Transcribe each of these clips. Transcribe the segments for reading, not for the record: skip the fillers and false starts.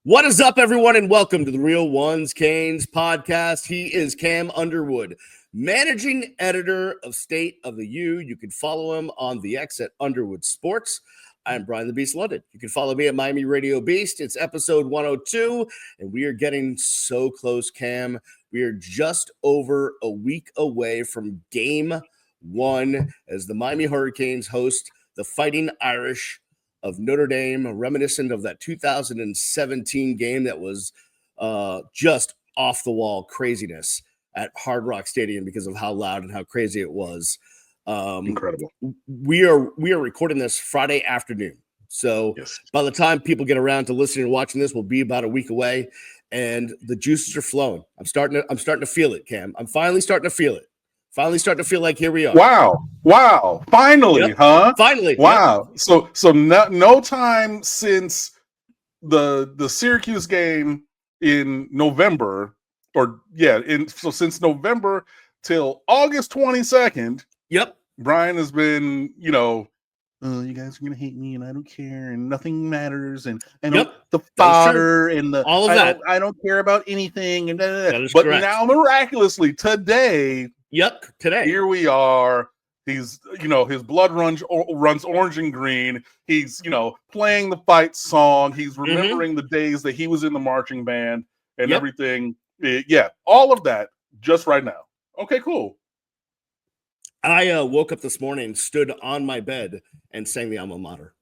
What is up, everyone, and welcome to the Real Ones Canes podcast. He is Cam Underwood, managing editor of State of the U. You can follow him on the X at Underwood Sports. I'm Brian the Beast London. You can follow me at Miami Radio Beast. It's episode 102, and we are getting so close, Cam. We are just over a week away from game one as the Miami Hurricanes host the Fighting Irish of Notre Dame, reminiscent of that 2017 game that was just off the wall craziness at Hard Rock Stadium because of how loud and how crazy it was. Incredible. We are recording this Friday afternoon. So By the time people get around to listening and watching this, we'll be about a week away, and the juices are flowing. I'm starting to feel it, Cam. I'm finally starting to feel it. Finally starting to feel like here we are. Wow. Finally, huh? Finally. Wow. Yep. So no time since the Syracuse game in November, since November till August 22nd. Yep. Brian has been, you guys are gonna hate me, and I don't care, and nothing matters, and the fodder and the all of that. I don't care about anything, and that is but correct. Now miraculously today. Today. Here we are. He's, his blood runs orange and green. He's, playing the fight song. He's remembering the days that he was in the marching band and everything. All of that just right now. Okay, cool. I woke up this morning, stood on my bed, and sang the alma mater.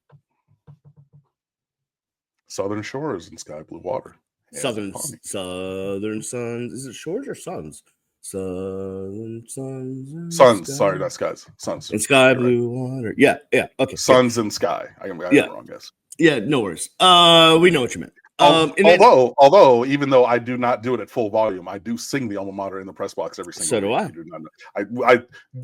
Southern Shores and Sky Blue Water. Southern Suns. Is it Shores or Suns? Suns. Sorry, not skies. Suns and sky blue water. Yeah. Okay. Suns and sky. I got it wrong, guys. Yeah, no worries. We know what you meant. Although, even though I do not do it at full volume, I do sing the alma mater in the press box every single week. So do I. I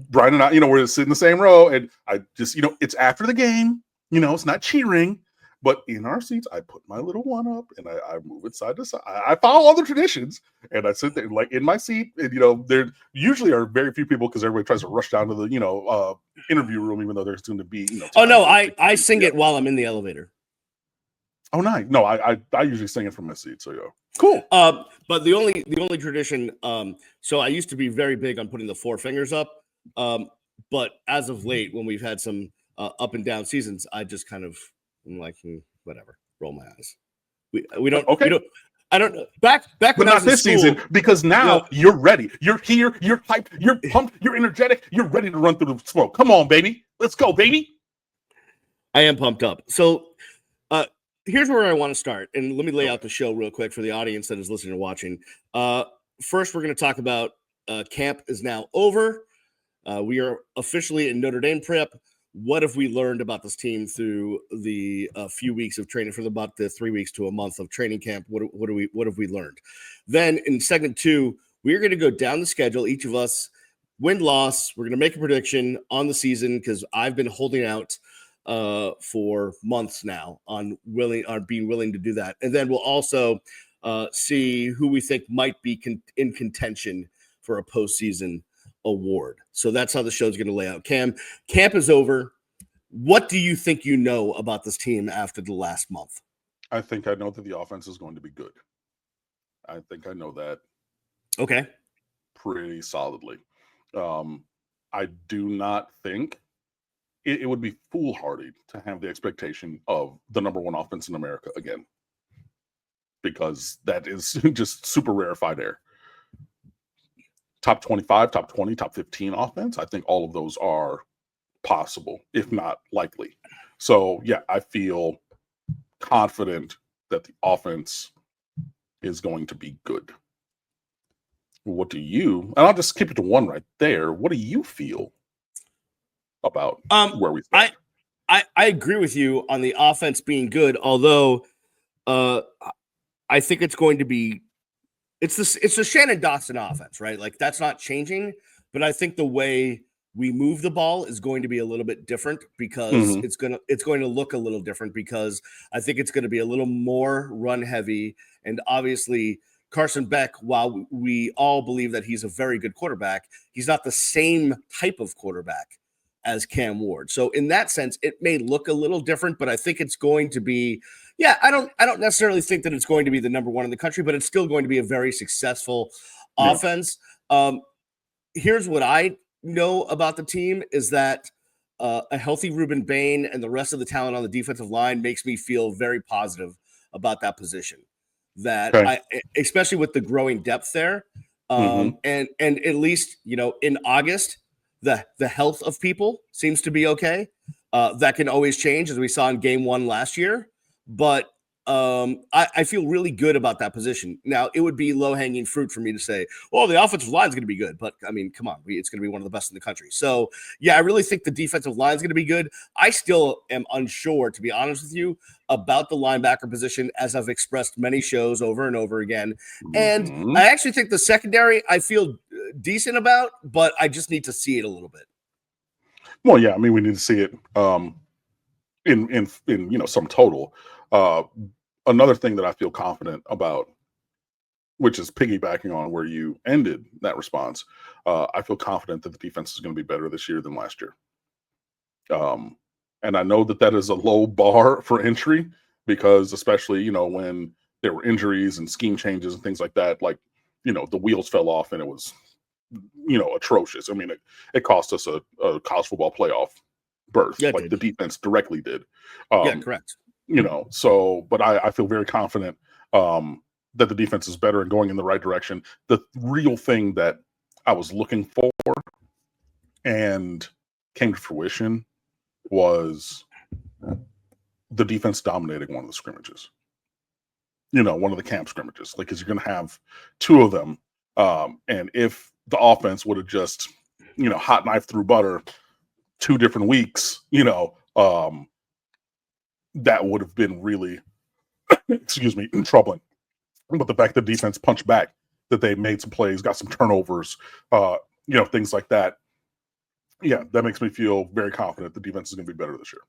Brian and I, we're sitting in the same row, and I just, it's after the game. It's not cheering. But in our seats, I put my little one up and I move it side to side. I follow all the traditions, and I sit there like in my seat. And there usually are very few people because everybody tries to rush down to the interview room, even though there's soon to be. I sing it while I'm in the elevator. Oh, nice. No, I usually sing it from my seat. So cool. But the only tradition. So I used to be very big on putting the four fingers up. But as of late, when we've had some up and down seasons, I just kind of. I'm like, whatever. Roll my eyes. We don't. Okay. We don't, I don't know. Back but when not I was in this school, season because now you're ready. You're here. You're hyped. You're pumped. You're energetic. You're ready to run through the smoke. Come on, baby. Let's go, baby. I am pumped up. So, here's where I want to start, and let me lay out the show real quick for the audience that is listening and watching. First, we're going to talk about camp is now over. We are officially in Notre Dame prep. What have we learned about this team through the few weeks of training, for about the 3 weeks to a month of training camp? What have we learned? Then in segment 2, we're going to go down the schedule. Each of us win-loss. We're going to make a prediction on the season because I've been holding out for months now on being willing to do that. And then we'll also see who we think might be in contention for a postseason award. So that's how the show's going to lay out. Camp is over. What do you think you know about this team after the last month? I think I know that the offense is going to be good. I think I know that. Okay. Pretty solidly. I do not think it would be foolhardy to have the expectation of the number one offense in America again, because that is just super rarefied air. Top 25, top 20, top 15 offense. I think all of those are possible, if not likely. So, I feel confident that the offense is going to be good. What do you, and I'll just keep it to one right there. What do you feel about where we stand? I agree with you on the offense being good, although I think it's going to be it's the Shannon Dawson offense, right? Like that's not changing, but I think the way we move the ball is going to be a little bit different because it's going to look a little different because I think it's going to be a little more run heavy. And obviously Carson Beck, while we all believe that he's a very good quarterback, he's not the same type of quarterback as Cam Ward. So in that sense, it may look a little different, but I think it's going to be, I don't necessarily think that it's going to be the number one in the country, but it's still going to be a very successful offense. Here's what I know about the team is that a healthy Ruben Bain and the rest of the talent on the defensive line makes me feel very positive about that position. That especially with the growing depth there, and at least in August, the health of people seems to be okay. That can always change, as we saw in Game 1 last year, but I feel really good about that position. Now, it would be low-hanging fruit for me to say, well, the offensive line is going to be good. But, I mean, come on. It's going to be one of the best in the country. So, I really think the defensive line is going to be good. I still am unsure, to be honest with you, about the linebacker position, as I've expressed many shows over and over again. And I actually think the secondary I feel decent about, but I just need to see it a little bit. Well, yeah, I mean, we need to see it in some total. Another thing that I feel confident about, which is piggybacking on where you ended that response, I feel confident that the defense is going to be better this year than last year. And I know that is a low bar for entry because, especially, when there were injuries and scheme changes and things like that, like, the wheels fell off and it was, atrocious. I mean, it cost us a college football playoff berth, like the defense directly did. Correct. But I feel very confident that the defense is better and going in the right direction. The real thing that I was looking for and came to fruition was the defense dominating one of the scrimmages. One of the camp scrimmages, because you're going to have two of them. And if the offense would have just, hot knife through butter 2 different weeks, that would have been really, troubling. But the fact that defense punched back, that they made some plays, got some turnovers, things like that. Yeah, that makes me feel very confident the defense is going to be better this year.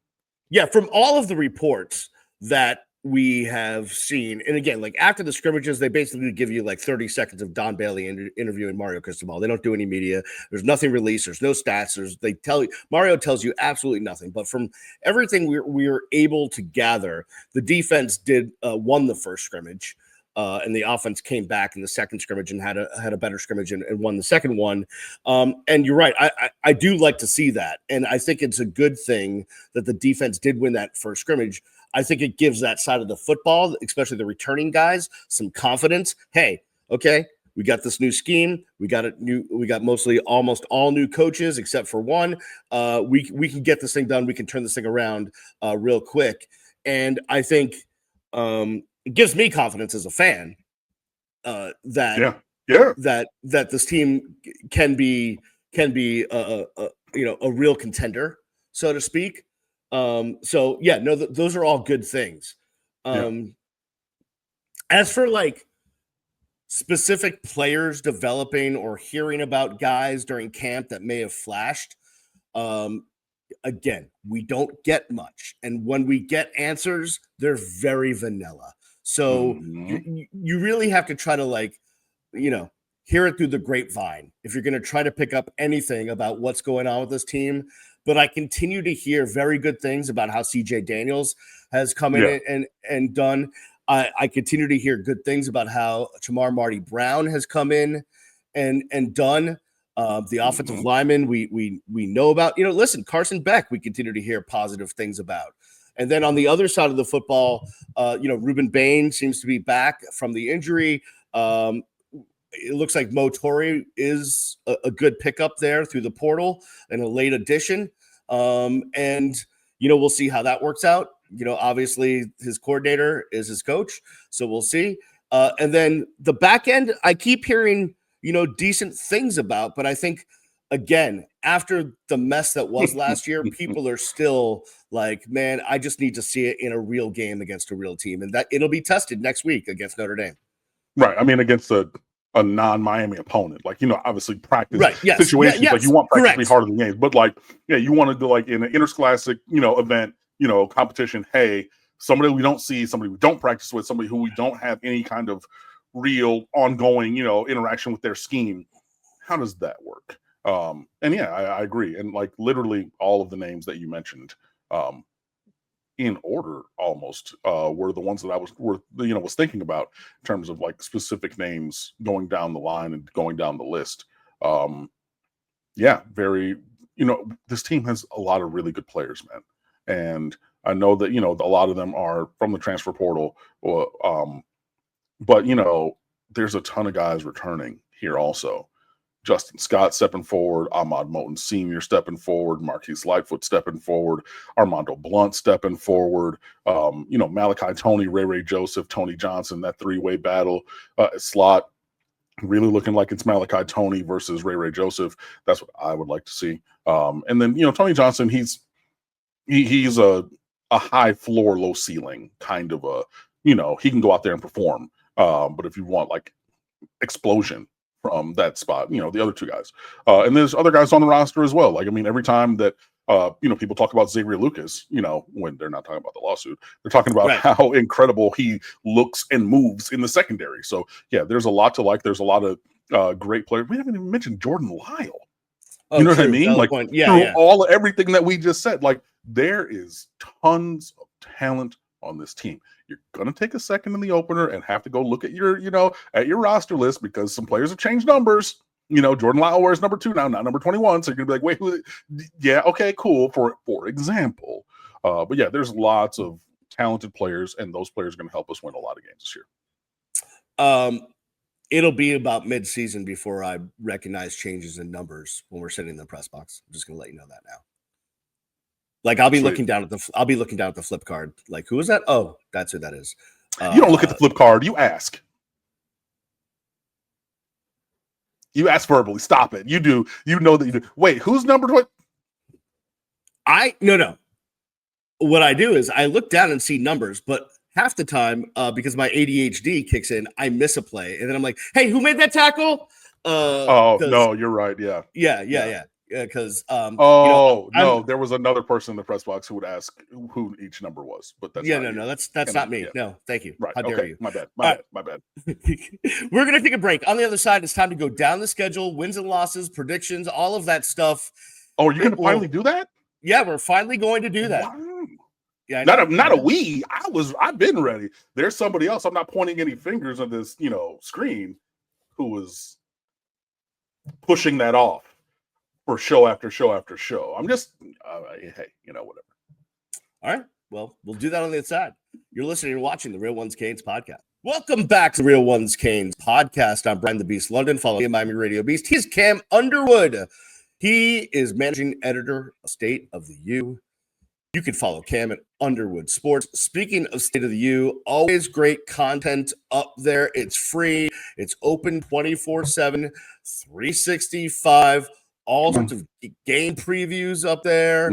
Yeah, from all of the reports that we have seen, and again, like after the scrimmages, they basically give you like 30 seconds of Don Bailey interviewing Mario Cristobal. They don't do any media. There's nothing released. There's no stats. Mario tells you absolutely nothing. But from everything we were able to gather, the defense won the first scrimmage. And the offense came back in the second scrimmage and had a better scrimmage and won the second one. And you're right. I do like to see that. And I think it's a good thing that the defense did win that first scrimmage. I think it gives that side of the football, especially the returning guys, some confidence. Hey, okay, we got this new scheme. We got almost all new coaches except for one. We can get this thing done. We can turn this thing around real quick. And I think it gives me confidence as a fan that this team can be a real contender, so to speak. Those are all good things. As for like specific players developing or hearing about guys during camp that may have flashed, again, we don't get much. And when we get answers, they're very vanilla. So you really have to try to hear it through the grapevine if you're going to try to pick up anything about what's going on with this team. But I continue to hear very good things about how CJ Daniels has come in and done. I continue to hear good things about how Chamar Marty Brown has come in and done. The offensive lineman we know about. Listen, Carson Beck, we continue to hear positive things about. And then on the other side of the football, Ruben Bain seems to be back from the injury. It looks like Mo Torre is a good pickup there through the portal and a late addition. We'll see how that works out. Obviously his coordinator is his coach, so we'll see. And then the back end, I keep hearing, decent things about, but I think, again, after the mess that was last year, people are still like, man, I just need to see it in a real game against a real team. And that it'll be tested next week against Notre Dame. Right. I mean, against a non-Miami opponent, obviously practice situations, yes, like you want practice to be correct. harder than games, but you want to do in an interscholastic, event, competition. Hey, somebody we don't see, somebody we don't practice with, somebody who we don't have any kind of real ongoing, interaction with their scheme. How does that work? And yeah, I agree. And like literally all of the names that you mentioned, in order almost, were the ones that I was thinking about in terms of like specific names going down the line and going down the list. Um, yeah, very, this team has a lot of really good players, man. And I know that, a lot of them are from the transfer portal, or, but, there's a ton of guys returning here also. Justin Scott stepping forward, Ahmad Moten Sr. stepping forward, Marquise Lightfoot stepping forward, Armando Blunt stepping forward, Malachi Tony, Ray Joseph, Tony Johnson, that three-way battle slot. Really looking like it's Malachi Tony versus Ray Joseph. That's what I would like to see. And then, Tony Johnson, he's a high floor, low ceiling kind of he can go out there and perform. But if you want like explosion from that spot, the other two guys. And there's other guys on the roster as well. Like, I mean, every time that, people talk about Xavier Lucas, when they're not talking about the lawsuit, they're talking about how incredible he looks and moves in the secondary. So yeah, there's a lot to like. There's a lot of great players. We haven't even mentioned Jordan Lyle. Oh, you know true. what I mean? Like everything that we just said, like there is tons of talent on this team. You're going to take a second in the opener and have to go look at your roster list because some players have changed numbers. Jordan Lyle wears number 2 now, not number 21. So you're going to be like, wait, who? Yeah, okay, cool. For example. But yeah, there's lots of talented players, and those players are going to help us win a lot of games this year. It'll be about mid-season before I recognize changes in numbers when we're sitting in the press box. I'm just going to let you know that now. Like I'll be looking down at the flip card. Like, who is that? Oh, that's who that is. You don't look at the flip card. You ask. You ask verbally. Stop it. You do. You know that you do. Wait, who's number 20? No. What I do is I look down and see numbers, but half the time, because my ADHD kicks in, I miss a play, and then I'm like, "Hey, who made that tackle?" No, you're right. Yeah. Because no, there was another person in the press box who would ask who each number was, but that's that's not me. Yeah. No, thank you. Right. How dare you? My bad. We're gonna take a break. On the other side, it's time to go down the schedule, wins and losses, predictions, all of that stuff. Oh, you're gonna finally do that? Yeah, we're finally going to do that. Wow. Yeah, not a we. I've been ready. There's somebody else. I'm not pointing any fingers on this, screen, who was pushing that off for show after show after show. I'm just, hey, whatever. All right. Well, we'll do that on the other side. You're listening and watching the Real Ones Canes podcast. Welcome back to the Real Ones Canes podcast. I'm Brian the Beast London. Follow me at Miami Radio Beast. He's Cam Underwood. He is managing editor of State of the U. You can follow Cam at Underwood Sports. Speaking of State of the U, always great content up there. It's free. It's open 24/7, 365. All sorts of game previews up there.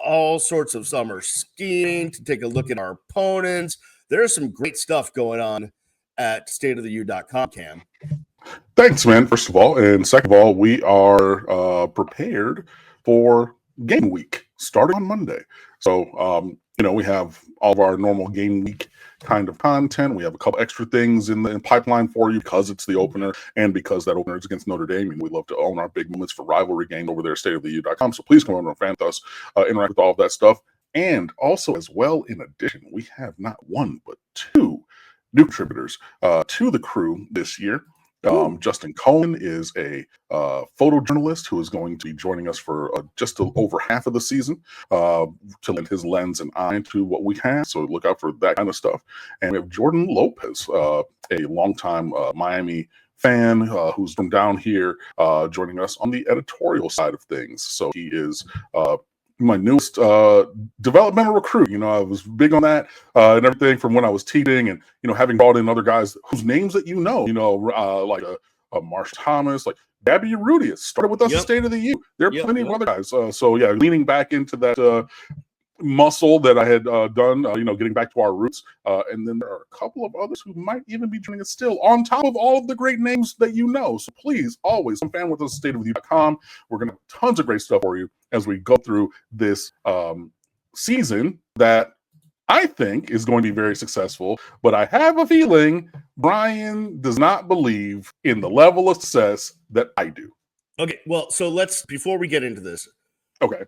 All sorts of summer skiing to take a look at our opponents. There's some great stuff going on at stateoftheu.com, Cam. Thanks, man, first of all. And second of all, we are prepared for game week starting on Monday. So, we have all of our normal game week kind of content. We have a couple extra things in the pipeline for you because it's the opener and because that opener is against Notre Dame. And we love to own our big moments for rivalry game over there at stateoftheu.com. So please come over and fan with us, interact with all of that stuff. And also, as well, in addition, we have not one, but two new contributors to the crew this year. Justin Cohen is a photojournalist who is going to be joining us for just over half of the season to lend his lens and eye to what we have. So look out for that kind of stuff. And we have Jordan Lopez, a longtime Miami fan who's from down here, joining us on the editorial side of things. So he is my newest developmental recruit. I was big on that and everything from when I was teaching and, having brought in other guys whose names that like a Marsh Thomas, like Gabby Rudius started with us at State of the U. There are plenty of other guys. Leaning back into that muscle that I had done, getting back to our roots. And then there are a couple of others who might even be joining us still on top of all of the great names that you know. So please, always come fan with us at stateoftheu.com. We're going to have tons of great stuff for you as we go through this season that I think is going to be very successful. But I have a feeling Brian does not believe in the level of success that I do. Okay, well, so before we get into this, Okay.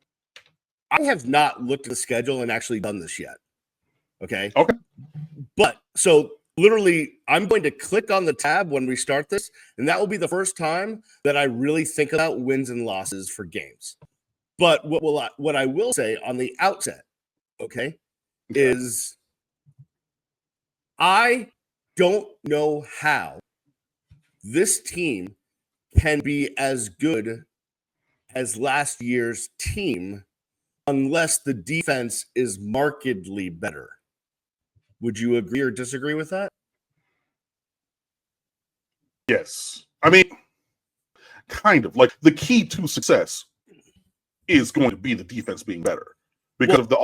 I have not looked at the schedule and actually done this yet. Okay. Okay. But so literally, I'm going to click on the tab when we start this, and that will be the first time that I really think about wins and losses for games. But what I will say on the outset, okay, is I don't know how this team can be as good as last year's team unless the defense is markedly better. Would you agree or disagree with that? Yes. I mean, kind of. Like, the key to success is going to be the defense being better. Because if the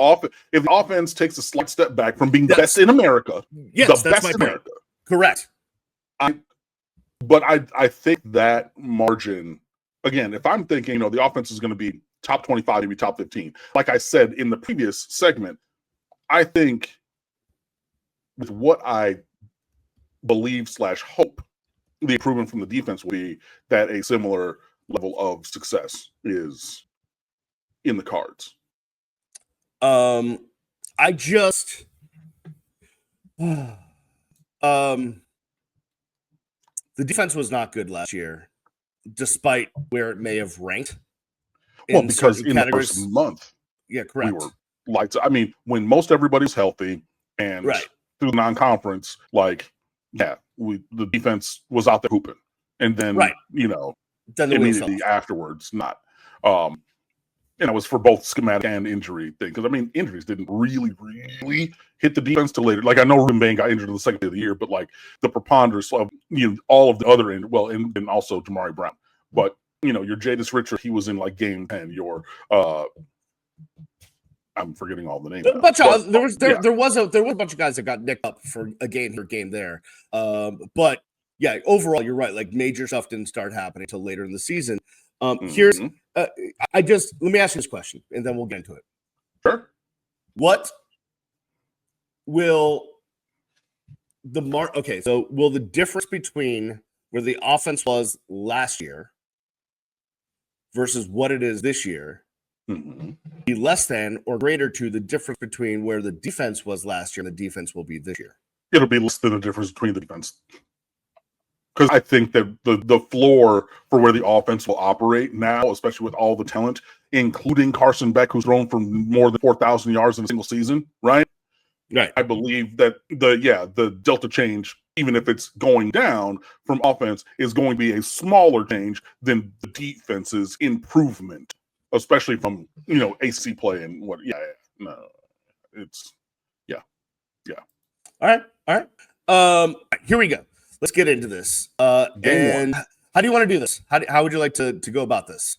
offense takes a slight step back from being the best in America, yes, the that's best my in point. America. Correct. But I think that margin, again, if I'm thinking, the offense is going to be top 25, maybe top 15, like I said in the previous segment, I think with what I believe / hope the improvement from the defense will be, that a similar level of success is in the cards. I just the defense was not good last year, despite where it may have ranked. Well, because in the first month, yeah, correct, we were lights. I mean, when most everybody's healthy and through the non-conference, the defense was out there hooping, and then then the immediately afterwards, not. And it was for both schematic and injury thing, because I mean, injuries didn't really hit the defense till later. Like, I know Ruben Bain got injured in the second day of the year, but like the preponderance of all of the other and also Jamari Brown, but your Jadis Richard, he was in like game 10. Your I'm forgetting all the names. There was a bunch of guys that got nicked up for a game here, game there. But yeah, overall, you're right. Like, major stuff didn't start happening until later in the season. Here's let me ask you this question, and then we'll get into it. Sure. What will will the difference between where the offense was last year versus what it is this year be less than or greater to the difference between where the defense was last year and the defense will be this year? It'll be less than the difference between the defense. Because I think that the floor for where the offense will operate now, especially with all the talent, including Carson Beck, who's thrown for more than 4,000 yards in a single season, right? Right. I believe that the delta change, even if it's going down from offense, is going to be a smaller change than the defense's improvement, especially from AC play and what. All right. Here we go. Let's get into this. And one. How do you want to do this? How would you like to go about this?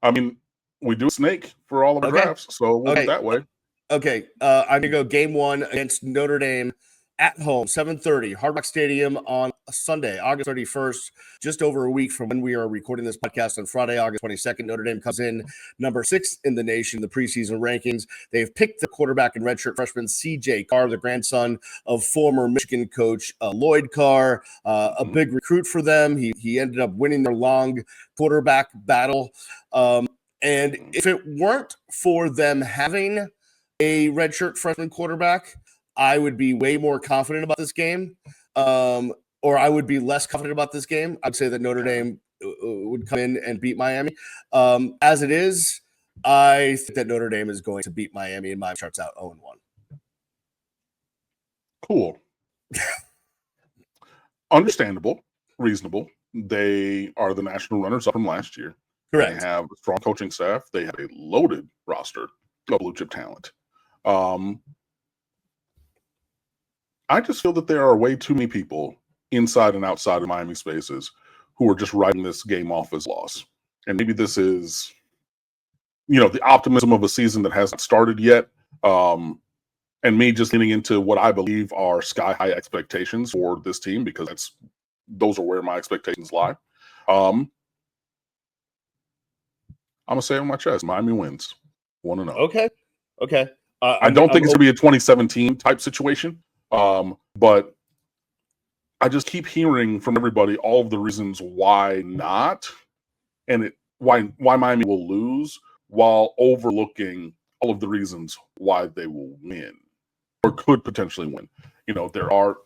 I mean, we do a snake for all of our drafts, so we'll do it that way. Okay. I'm going to go game 1 against Notre Dame at home, 7:30, Hard Rock Stadium on Sunday, August 31st, just over a week from when we are recording this podcast on Friday, August 22nd. Notre Dame comes in number 6 in the nation in the preseason rankings. They've picked the quarterback and redshirt freshman C.J. Carr, the grandson of former Michigan coach Lloyd Carr, a big recruit for them. He ended up winning their long quarterback battle. And if it weren't for them having a redshirt freshman quarterback, I would be way more confident about this game, or I would be less confident about this game. I'd say that Notre Dame would come in and beat Miami. As it is, I think that Notre Dame is going to beat Miami, and Miami starts out 0-1. Cool. Understandable. Reasonable. They are the national runners-up from last year. Correct. They have a strong coaching staff. They have a loaded roster of blue-chip talent. I just feel that there are way too many people inside and outside of Miami spaces who are just writing this game off as loss. And maybe this is, the optimism of a season that hasn't started yet. And me just getting into what I believe are sky-high expectations for this team, because those are where my expectations lie. I'm going to say it on my chest. Miami wins 1-0. Okay. I don't think it's going to be a 2017 type situation. But I just keep hearing from everybody all of the reasons why not. and why Miami will lose while overlooking all of the reasons why they will win or could potentially win. There are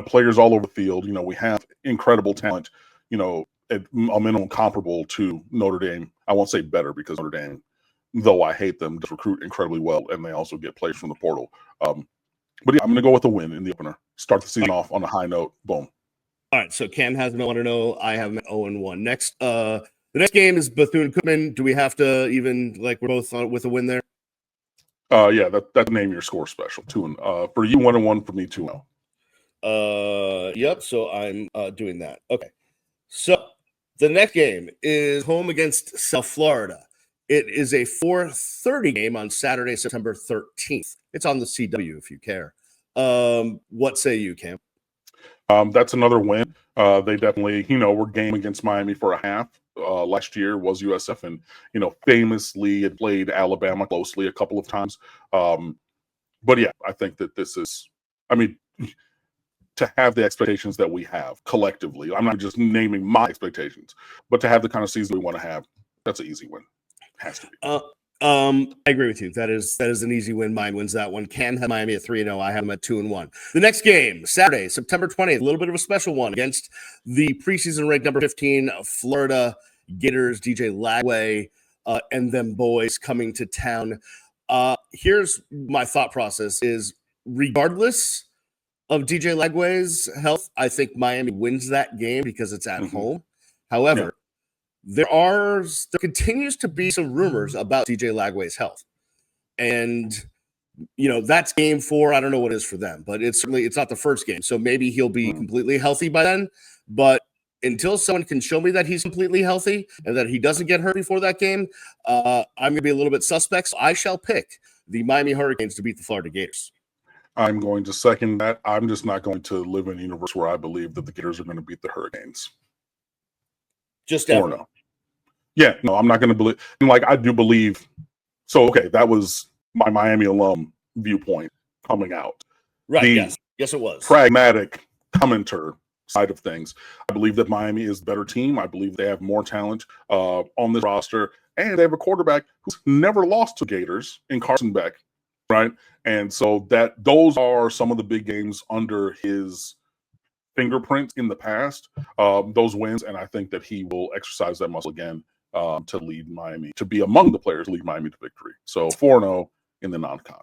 players all over the field. We have incredible talent. At a minimum comparable to Notre Dame. I won't say better because Notre Dame, though I hate them, does recruit incredibly well, and they also get players from the portal. But yeah, I'm going to go with a win in the opener. Start the season off on a high note. Boom. All right, so Cam has an 1-0. I have an 0-1. Next, the next game is Bethune-Cookman. Do we have to even we're both with a win there? Yeah, that name your score special. 2-1 for you, 1-1 for me, 2-0. Yep. So I'm doing that. Okay. So the next game is home against South Florida. It is a 4:30 game on Saturday, September 13th. It's on the CW if you care. What say you, Cam? That's another win. They definitely, were game against Miami for a half. Last year was USF, and famously it played Alabama closely a couple of times. But yeah, I think that this is, to have the expectations that we have collectively. I'm not just naming my expectations, but to have the kind of season we want to have, that's an easy win. Has to be. I agree with you. That is an easy win. Mine wins that one. Cam had Miami at 3-0. I have them at 2-1. The next game, Saturday, September 20th, a little bit of a special one against the preseason ranked number 15 Florida Gators, DJ Lagway, and them boys coming to town. Here's my thought process: is regardless of DJ Lagway's health, I think Miami wins that game because it's at home. However, there continues to be some rumors about DJ Lagway's health. And, that's game 4. I don't know what it is for them, but it's not the first game. So maybe he'll be completely healthy by then. But until someone can show me that he's completely healthy and that he doesn't get hurt before that game, I'm going to be a little bit suspect. So I shall pick the Miami Hurricanes to beat the Florida Gators. I'm going to second that. I'm just not going to live in a universe where I believe that the Gators are going to beat the Hurricanes. Just ever. No. Yeah, no, I'm not going to believe. And I do believe. So, okay, that was my Miami alum viewpoint coming out. Right. Yes, it was. Pragmatic commenter side of things. I believe that Miami is a better team. I believe they have more talent on this roster. And they have a quarterback who's never lost to Gators in Carson Beck. Right. And so those are some of the big games under his fingerprint in the past, those wins. And I think that he will exercise that muscle again to lead Miami, to be among the players to lead Miami to victory. So 4-0 in the non-con.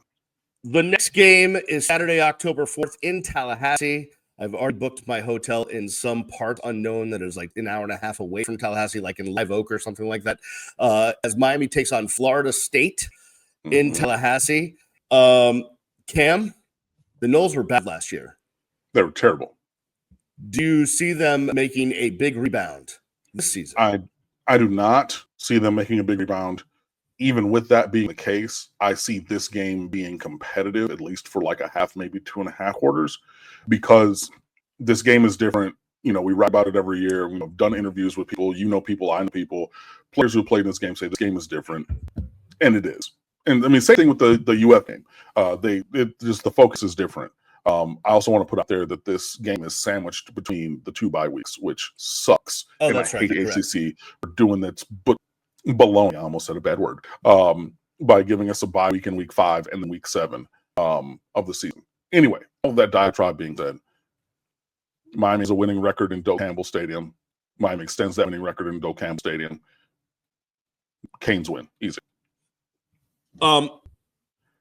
The next game is Saturday, October 4th in Tallahassee. I've already booked my hotel in some part unknown that is an hour and a half away from Tallahassee, like in Live Oak or something like that, as Miami takes on Florida State in Tallahassee. Cam, the Noles were bad last year. They were terrible. Do you see them making a big rebound this season? I do not see them making a big rebound. Even with that being the case, I see this game being competitive, at least for a half, maybe 2.5 quarters, because this game is different. We write about it every year. We've done interviews with people. People, I know people. Players who played in this game say this game is different, and it is. And same thing with the UF game. Just the focus is different. I also want to put out there that this game is sandwiched between the 2 bye weeks, which sucks. Oh, and that's I right. hate ACC for doing that. But baloney, I almost said a bad word. By giving us a bye week in week 5 and then week 7 of the season. Anyway, all that diatribe being said, Miami has a winning record in Doak Campbell Stadium. Miami extends that winning record in Doak Campbell Stadium. Canes win. Easy. I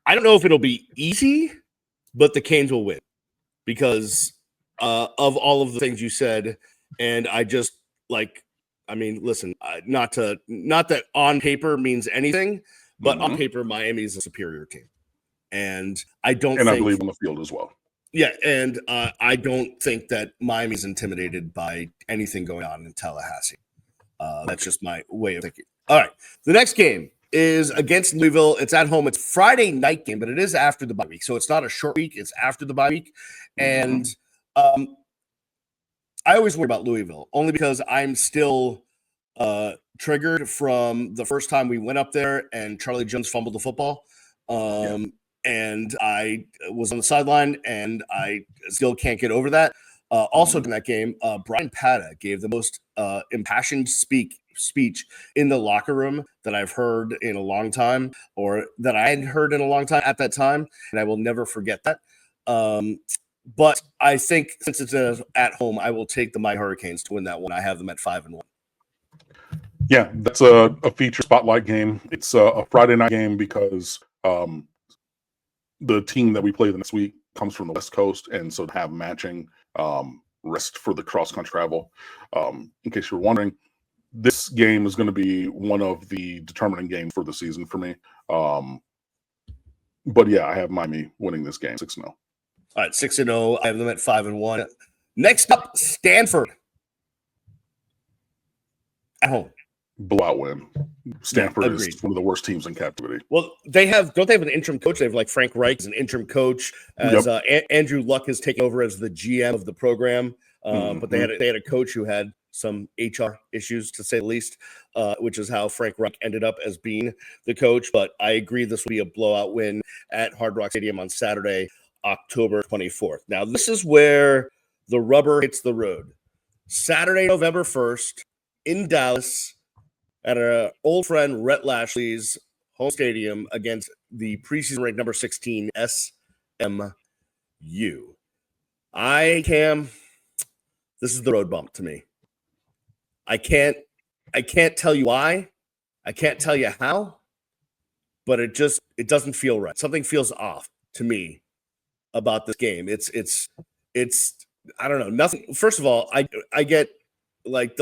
don't know if it'll be easy, but the Canes will win because of all of the things you said. And I just listen, not that on paper means anything, but on paper, Miami is a superior team. And I believe on the field as well. Yeah. And I don't think that Miami is intimidated by anything going on in Tallahassee. That's just my way of thinking. All right. The next game is against Louisville. It's at home. It's Friday night game, but it is after the bye week. So it's not a short week. It's after the bye week. And I always worry about Louisville only because I'm still triggered from the first time we went up there and Charlie Jones fumbled the football. And I was on the sideline and I still can't get over that. Also in that game, Brian Pata gave the most impassioned speech speech in the locker room that I've heard in a long time, or that I hadn't heard in a long time at that time, and I will never forget that. But I think since it's at home, I will take the Miami Hurricanes to win that one. I have them at 5-1. Yeah, that's a feature spotlight game. It's a Friday night game because the team that we play the next week comes from the West Coast, and so to have matching rest for the cross-country travel. In case you're wondering, this game is going to be one of the determining games for the season for me. But yeah, I have Miami winning this game 6-0. All right, 6-0. I have them at 5-1. Next up, Stanford at home. Blowout win. Stanford is one of the worst teams in captivity. Well, don't they have an interim coach? They have like Frank Reich as an interim coach, as Andrew Luck has taken over as the GM of the program. But they had a coach who had some HR issues, to say the least, which is how Frank Reich ended up as being the coach. But I agree this will be a blowout win at Hard Rock Stadium on Saturday, October 24th. Now, this is where the rubber hits the road. Saturday, November 1st, in Dallas, at our old friend Rhett Lashley's home stadium against the preseason ranked number 16 SMU. This is the road bump to me. I can't tell you why. I can't tell you how, but it doesn't feel right. Something feels off to me about this game. It's I don't know. Nothing. First of all, I get like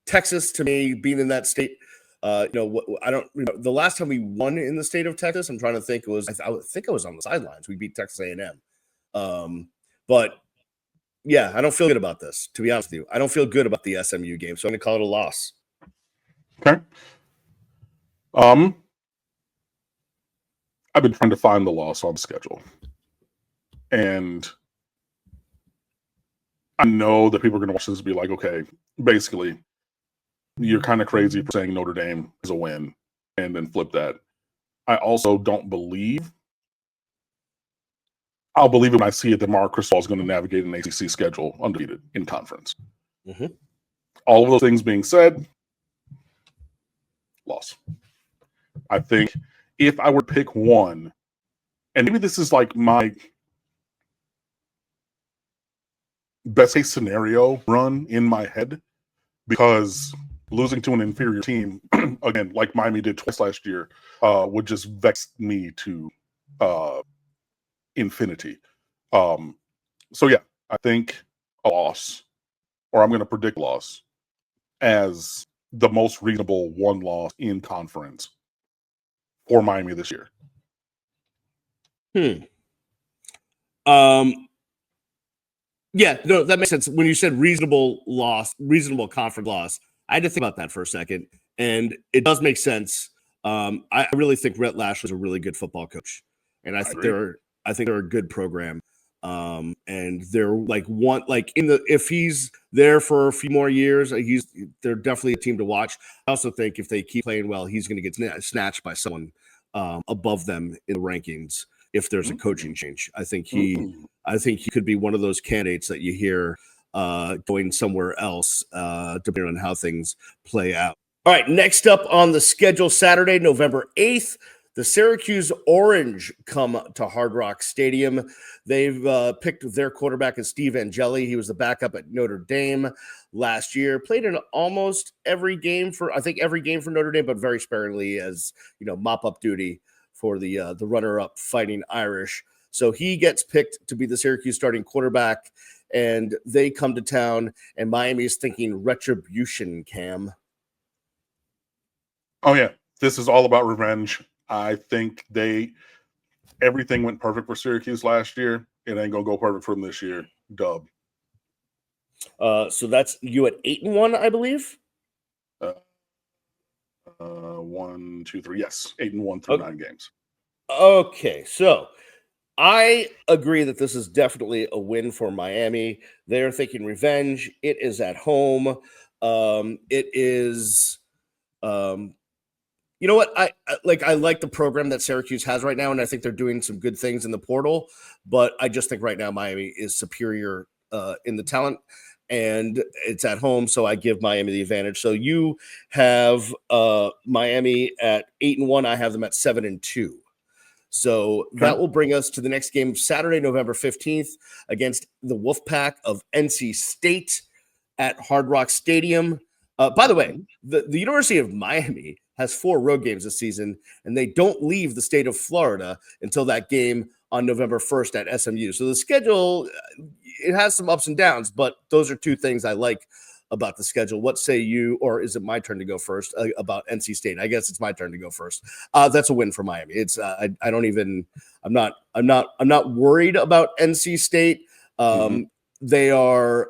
Texas, to me, being in that state, I don't. The last time we won in the state of Texas, I'm trying to think. I think I was on the sidelines. We beat Texas A&M, but yeah, I don't feel good about this. To be honest with you, I don't feel good about the SMU game, so I'm going to call it a loss. Okay. I've been trying to find the loss on the schedule, and I know that people are going to watch this and be like, okay, basically, you're kind of crazy for saying Notre Dame is a win and then flip that. I also don't believe. I'll believe it when I see it that Mark Cristobal is going to navigate an ACC schedule undefeated in conference. Mm-hmm. All of those things being said, loss. I think if I were to pick one, and maybe this is like my best case scenario run in my head, because losing to an inferior team, again, like Miami did twice last year, would just vex me to infinity. So yeah, I think a loss, or I'm going to predict loss, as the most reasonable one loss in conference for Miami this year. Yeah, no, that makes sense. When you said reasonable conference loss, I had to think about that for a second, and it does make sense. I really think Rhett Lashley is a really good football coach, and I think they're a good program. And they're if he's there for a few more years, they're definitely a team to watch. I also think if they keep playing well, he's going to get snatched by someone above them in the rankings if there's a coaching change. I think he could be one of those candidates that you hear going somewhere else, depending on how things play out. All right, next up on the schedule, Saturday, November 8th, the Syracuse Orange come to Hard Rock Stadium. They've picked their quarterback as Steve Angeli. He was the backup at Notre Dame last year. Played in almost every game for Notre Dame, but very sparingly as mop-up duty for the runner-up Fighting Irish. So he gets picked to be the Syracuse starting quarterback, and they come to town, and Miami is thinking retribution, Cam. Oh yeah, this is all about revenge. I think everything went perfect for Syracuse last year. It ain't gonna go perfect for them this year. Dub. So that's you at 8-1, I believe. 1, 2, 3. Yes, 8-1 through 9 games. Okay, so I agree that this is definitely a win for Miami. They're thinking revenge. It is at home. It is. You know what? I like the program that Syracuse has right now, and I think they're doing some good things in the portal. But I just think right now Miami is superior in the talent and it's at home, so I give Miami the advantage. So you have Miami at 8-1. I have them at 7-2. So that will bring us to the next game, Saturday, November 15th, against the Wolfpack of NC State at Hard Rock Stadium. By the way, the University of Miami has 4 road games this season, and they don't leave the state of Florida until that game on November 1st at SMU. So the schedule, it has some ups and downs, but those are 2 things I like about the schedule. What say you, or is it my turn to go first about NC State? I guess it's my turn to go first. That's a win for Miami. It's I don't even I'm not worried about NC State. They are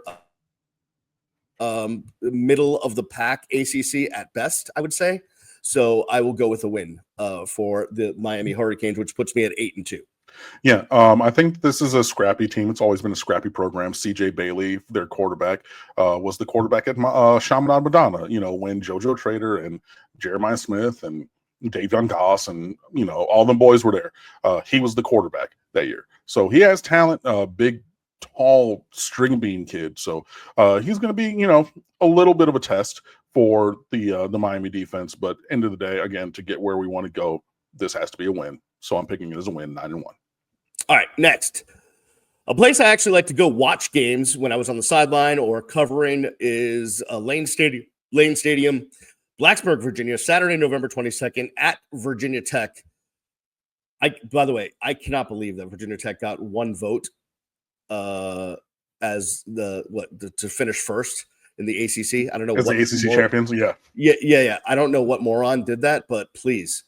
middle of the pack ACC at best, I would say. So I will go with a win for the Miami Hurricanes, which puts me at 8-2. Yeah, I think this is a scrappy team. It's always been a scrappy program. CJ Bailey, their quarterback, was the quarterback at Chaminade Madonna, when JoJo Trader and Jeremiah Smith and Davion Goss and, all them boys were there. He was the quarterback that year. So he has talent, big, tall string bean kid. So he's going to be, a little bit of a test for the Miami defense. But end of the day, again, to get where we want to go, this has to be a win. So I'm picking it as a win, 9-1. All right, next. A place I actually like to go watch games when I was on the sideline or covering is Lane Stadium, Blacksburg, Virginia, Saturday, November 22nd at Virginia Tech. By the way, I cannot believe that Virginia Tech got 1 vote as to finish first in the ACC. I don't know as the ACC champions. Yeah. I don't know what moron did that, but please,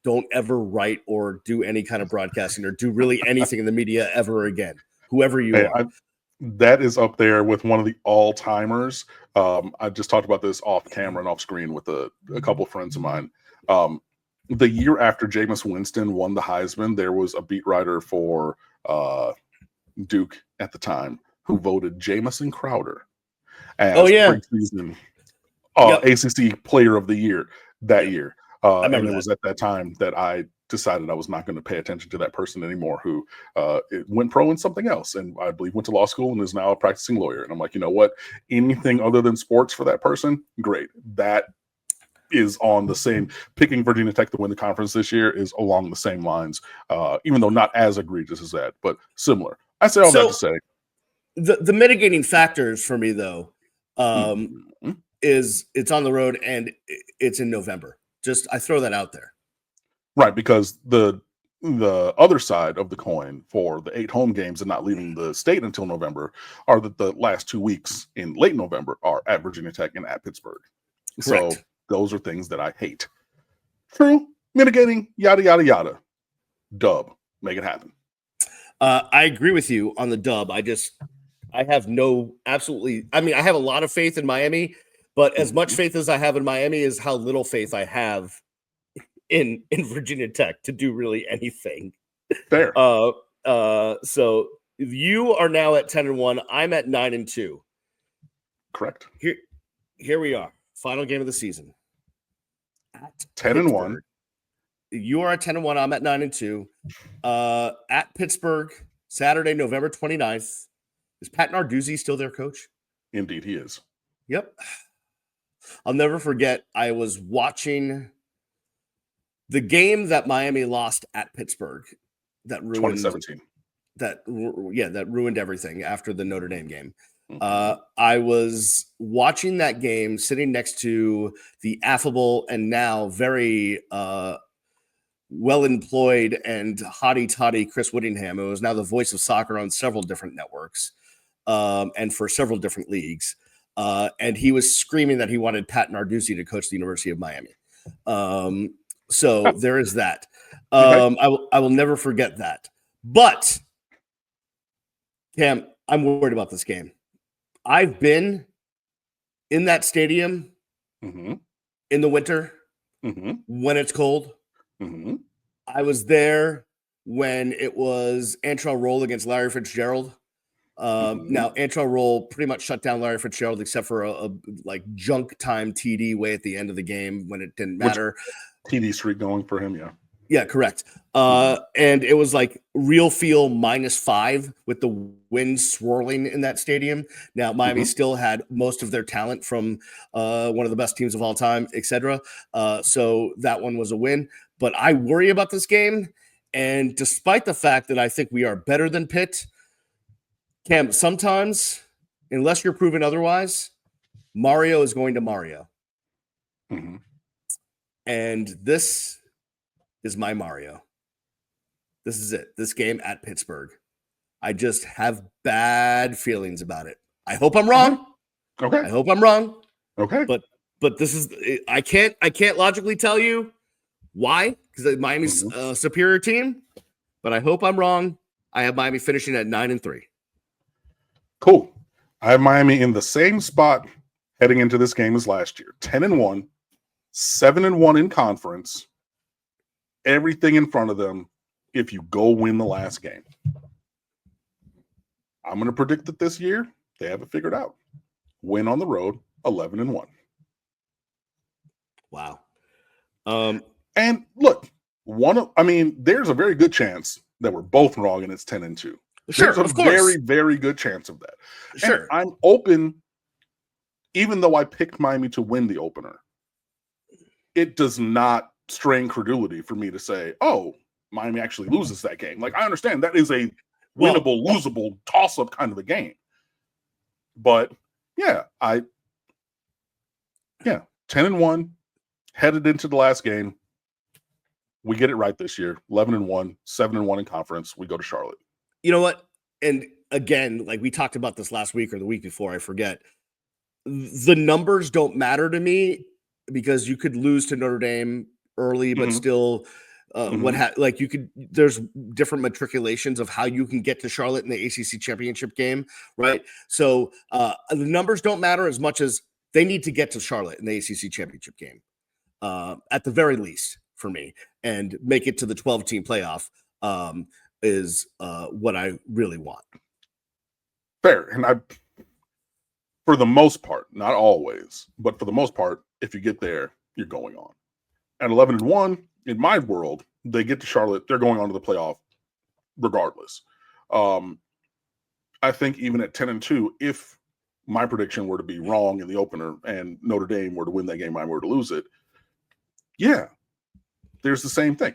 don't ever write or do any kind of broadcasting or do really anything in the media ever again, whoever you are. That is up there with one of the all-timers. I just talked about this off camera and off screen with a couple of friends of mine. The year after Jameis Winston won the Heisman, there was a beat writer for Duke at the time who voted Jamison Crowder as preseason ACC Player of the Year that year. And it was at that time that I decided I was not going to pay attention to that person anymore, who went pro in something else, and I believe went to law school and is now a practicing lawyer. And I'm like, you know what? Anything other than sports for that person, great. That is on the same. Picking Virginia Tech to win the conference this year is along the same lines, even though not as egregious as that, but similar. I say all that to say. The mitigating factors for me, though, is it's on the road and it's in November. Just I throw that out there. Right, because the other side of the coin for the 8 home games and not leaving the state until November are that the last 2 weeks in late November are at Virginia Tech and at Pittsburgh. Correct. So those are things that I hate. True, mitigating, yada, yada, yada. Dub, make it happen. I agree with you on the dub. I have I have a lot of faith in Miami, but as much faith as I have in Miami is how little faith I have in Virginia Tech to do really anything. Fair. So you are now at 10-1. I'm at 9-2. Correct. Here we are. Final game of the season. At 10-1. You are at 10-1. I'm at 9-2. At Pittsburgh, Saturday, November 29th. Is Pat Narduzzi still their coach? Indeed, he is. Yep. I'll never forget. I was watching the game that Miami lost at Pittsburgh. That ruined 2017. That ruined everything after the Notre Dame game. I was watching that game, sitting next to the affable and now very well-employed and hotty-toddy Chris Whittingham, who is now the voice of soccer on several different networks and for several different leagues. And he was screaming that he wanted Pat Narduzzi to coach the University of Miami. So there is that. I will never forget that. But, Cam, I'm worried about this game. I've been in that stadium in the winter when it's cold. I was there when it was Antrell Roll against Larry Fitzgerald. Now, Antrell Roll pretty much shut down Larry Fitzgerald except for a junk time TD way at the end of the game when it didn't matter. TD streak going for him, yeah. Yeah, correct. And it was like real feel -5 with the wind swirling in that stadium. Now, Miami still had most of their talent from one of the best teams of all time, etc. So that one was a win. But I worry about this game. And despite the fact that I think we are better than Pitt, Cam, sometimes, unless you're proven otherwise, Mario is going to Mario. And this is my Mario. This is it. This game at Pittsburgh. I just have bad feelings about it. I hope I'm wrong. Okay. I hope I'm wrong. Okay. But this is I can't logically tell you why, because Miami's a superior team, but I hope I'm wrong. I have Miami finishing at 9-3. Cool. I have Miami in the same spot heading into this game as last year. 10-1, 7-1 in conference. Everything in front of them if you go win the last game. I'm going to predict that this year they have it figured out. Win on the road, 11-1. Wow. And look, there's a very good chance that we're both wrong and it's 10-2. Sure, There's a of course. very, very good chance of that. Sure. And I'm open, even though I picked Miami to win the opener, it does not strain credulity for me to say, oh, Miami actually loses that game. Like, I understand that is a winnable, losable, toss-up kind of a game. But, 10-1, headed into the last game. We get it right this year. 11-1, 7-1 in conference. We go to Charlotte. You know what? And again, like we talked about this last week or the week before, I forget. The numbers don't matter to me because you could lose to Notre Dame early, but still there's different matriculations of how you can get to Charlotte in the ACC championship game, right? So the numbers don't matter as much as they need to get to Charlotte in the ACC championship game, at the very least for me, and make it to the 12-team playoff is what I really want. Fair. And for the most part, not always, but for the most part, if you get there, you're going on. At 11-1, in my world, they get to Charlotte, they're going on to the playoff regardless. I think even at 10-2, if my prediction were to be wrong in the opener and Notre Dame were to win that game, I were to lose it, there's the same thing.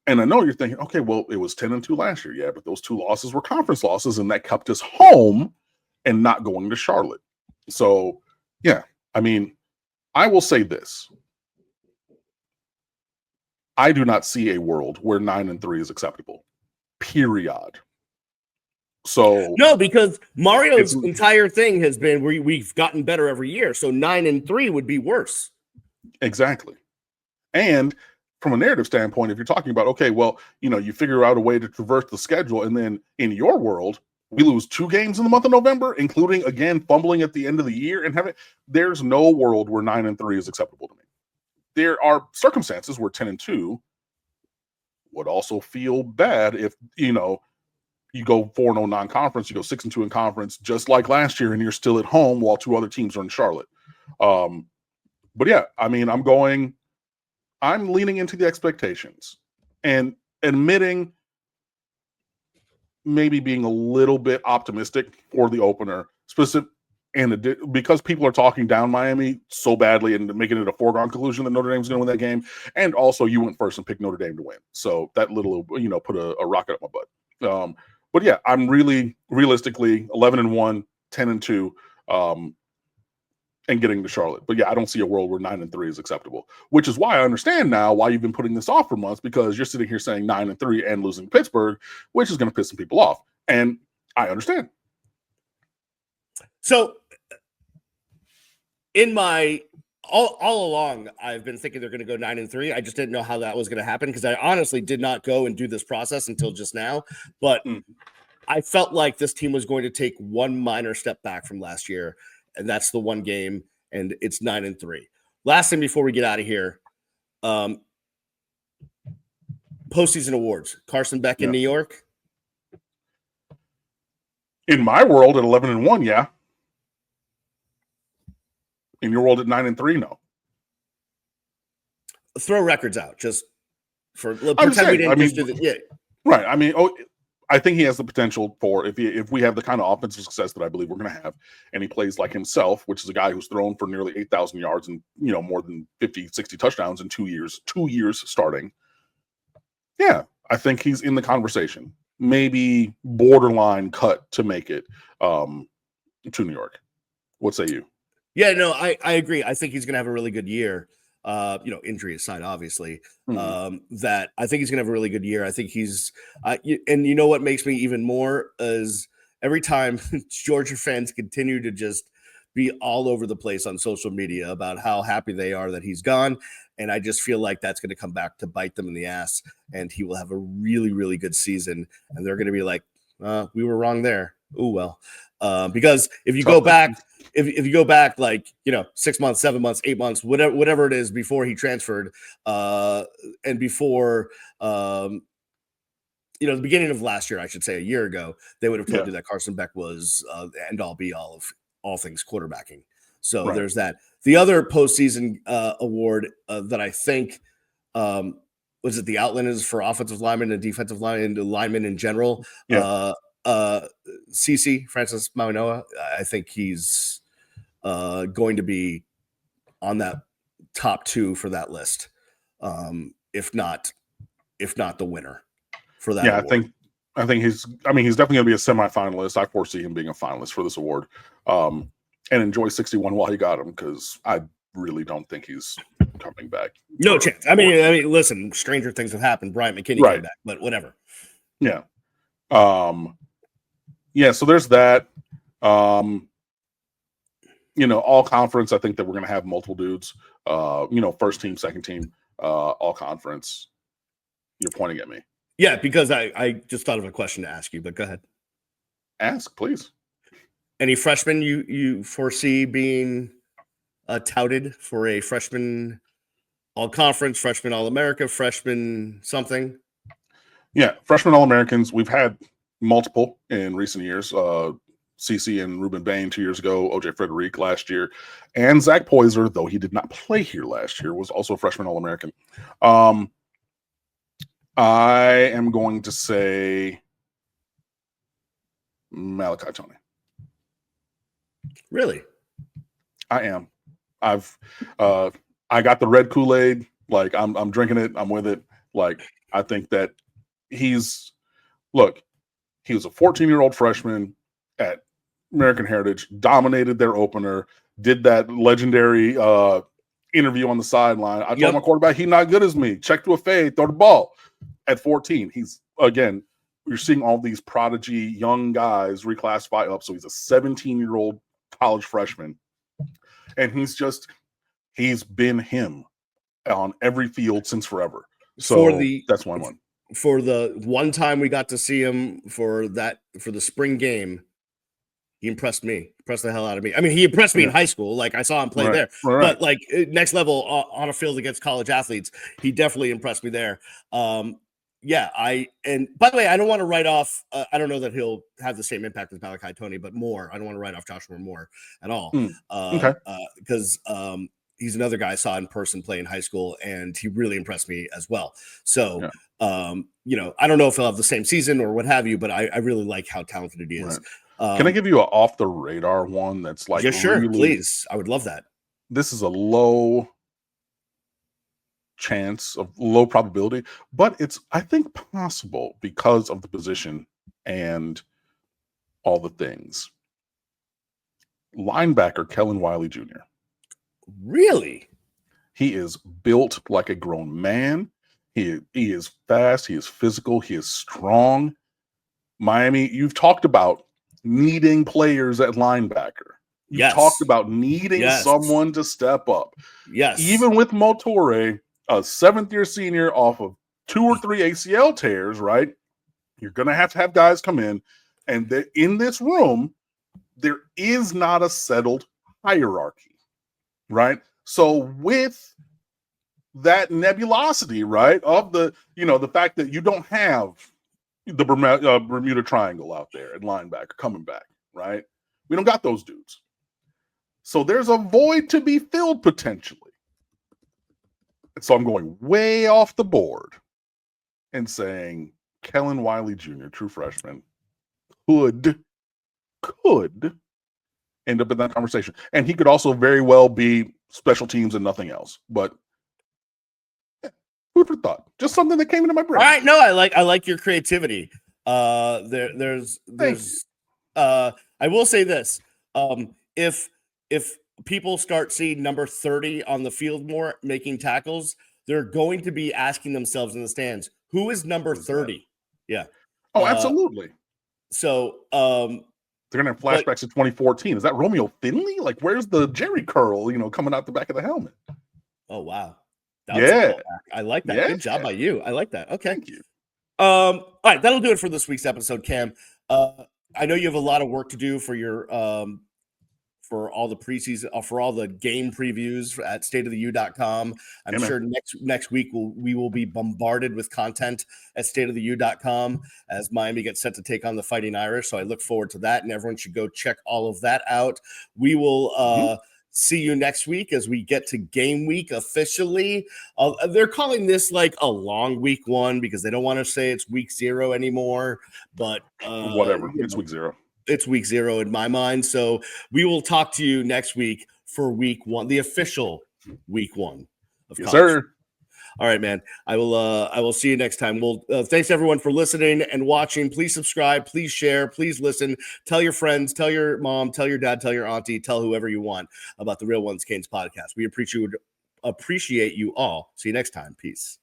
And I know you're thinking, okay, well, it was 10-2 last year. Yeah, but those two losses were conference losses, and that kept us home and not going to Charlotte. So, I will say this. I do not see a world where 9-3 is acceptable. Period. So no, because Mario's entire thing has been we've gotten better every year. So 9-3 would be worse. Exactly. And from a narrative standpoint, if you're talking about, okay, well, you figure out a way to traverse the schedule, and then in your world, we lose 2 games in the month of November, including, again, fumbling at the end of the year, and there's no world where 9-3 is acceptable to me. There are circumstances where 10-2 would also feel bad if, you go 4-0 non-conference, you go 6-2 in conference, just like last year, and you're still at home while 2 other teams are in Charlotte. But I'm leaning into the expectations and admitting maybe being a little bit optimistic for the opener, because people are talking down Miami so badly and making it a foregone conclusion that Notre Dame's going to win that game. And also you went first and picked Notre Dame to win. So that little, put a rocket up my butt. But I'm really realistically 11-1, 10-2, and getting to Charlotte. But I don't see a world where 9-3 is acceptable, which is why I understand now why you've been putting this off for months, because you're sitting here saying 9-3 and losing Pittsburgh, which is going to piss some people off. And I understand. So in all along, I've been thinking they're going to go 9-3. I just didn't know how that was going to happen, because I honestly did not go and do this process until just now. But I felt like this team was going to take one minor step back from last year, and that's the one game, and it's 9-3. Last thing before we get out of here, postseason awards. Carson Beck in New York. In my world, at 11-1, yeah. In your world, at 9-3, no. Throw records out. Just For I would pretend we say, didn't just do the yeah. right. I mean, I think he has the potential for if we have the kind of offensive success that I believe we're going to have, and he plays like himself, which is a guy who's thrown for nearly 8,000 yards and more than 50, 60 touchdowns in 2 years. 2 years starting. Yeah, I think he's in the conversation. Maybe borderline cut to make it to New York. What say you? Yeah, no, I agree. I think he's going to have a really good year. Injury aside, obviously, that I think he's going to have a really good year. I think he's, and you know what makes me even more is every time Georgia fans continue to just be all over the place on social media about how happy they are that he's gone. And I just feel like that's going to come back to bite them in the ass, and he will have a really, really good season. And they're going to be like, we were wrong there. Oh, well, because if you go back, if you go back like 6 months, 7 months, 8 months, whatever it is before he transferred, and before the beginning of last year, I should say a year ago, they would have told you that Carson Beck was the end all be all of all things quarterbacking. So there's that. The other postseason award that I think was it the Outlanders for offensive linemen and defensive linemen and linemen in general. CC Francis Mauigoa, I think he's going to be on that top 2 for that list, if not the winner for that. Yeah, award. I think he's definitely going to be a semifinalist. I foresee him being a finalist for this award, and enjoy 61 while he got him, because I really don't think he's coming back. No chance. I mean, listen, stranger things have happened. Bryant McKinney came back, but whatever. Yeah. So there's that. All conference, I think that we're going to have multiple dudes. First team, second team, all conference. You're pointing at me. Yeah, because I just thought of a question to ask you, but go ahead. Ask, please. Any freshmen you foresee being touted for a freshman all-conference, freshman all-America, freshman something? Yeah, freshman all-Americans. We've had multiple in recent years. CC and Ruben Bain 2 years ago, OJ Frederick last year, and Zach Poyser, though he did not play here last year, was also a freshman all-American. I am going to say Malachi Tony. Really? I am. I got the red Kool-Aid. Like I'm drinking it. I'm with it. Like I think that he was a 14-year-old freshman at American Heritage, dominated their opener, did that legendary interview on the sideline. I told my quarterback, he's not good as me. Check to a fade, throw the ball. At 14, you're seeing all these prodigy young guys reclassify up. So he's a 17-year-old college freshman. And he's been him on every field since forever. So that's one. For the one time we got to see him for the spring game, he impressed the hell out of me. I mean, he impressed me in high school. Like I saw him play there, but like next level on a field against college athletes, he definitely impressed me there. And by the way, I don't want to write off. I don't know that he'll have the same impact as Malachi Tony, but more. I don't want to write off Joshua Moore at all. Because he's another guy I saw in person play in high school, and he really impressed me as well. So, I don't know if he'll have the same season or what have you, but I really like how talented he is. Can I give you an off the radar one that's like, sure, really, please? I would love that. This is a low chance of low probability, but it's, I think, possible because of the position and all the things. Linebacker Kellen Wiley Jr. Really? He is built like a grown man. He is fast. He is physical. He is strong. Miami, you've talked about needing players at linebacker. You've talked about needing someone to step up. Yes. Even with Motore, a 7th-year senior off of 2 or 3 ACL tears, right? You're going to have guys come in, and in this room, there is not a settled hierarchy, right? So with that nebulosity, right, of the fact that you don't have the Bermuda Triangle out there at linebacker coming back, right? We don't got those dudes. So there's a void to be filled potentially. So I'm going way off the board. and saying Kellen Wiley Jr., true freshman, could end up in that conversation. And he could also very well be special teams and nothing else. But food for thought. Just something that came into my brain. All right, no, I like your creativity. There's I will say this. If people start seeing number 30 on the field more making tackles, they're going to be asking themselves in the stands, who is number 30? Yeah. Oh, absolutely. So they're gonna have flashbacks to 2014. Is that Romeo Finley? Like, where's the Jerry curl, coming out the back of the helmet? Oh wow. Yeah. I like that. Yeah. Good job by you. I like that. Okay. Thank you. All right, that'll do it for this week's episode, Cam. I know you have a lot of work to do for your for all the preseason, for all the game previews at stateoftheu.com. I'm sure next week we will be bombarded with content at stateoftheu.com as Miami gets set to take on the Fighting Irish. So I look forward to that, and everyone should go check all of that out. We will see you next week as we get to game week officially. They're calling this like a long week 1 because they don't want to say it's week 0 anymore, but whatever. It's week 0. It's week 0 in my mind. So we will talk to you next week for week 1, the official week 1 of yes, college. Sir. All right, man. I will see you next time. Well, thanks everyone for listening and watching. Please subscribe, please share, please listen. Tell your friends, tell your mom, tell your dad, tell your auntie, tell whoever you want about the Real Ones Canes podcast. We appreciate you all. See you next time. Peace.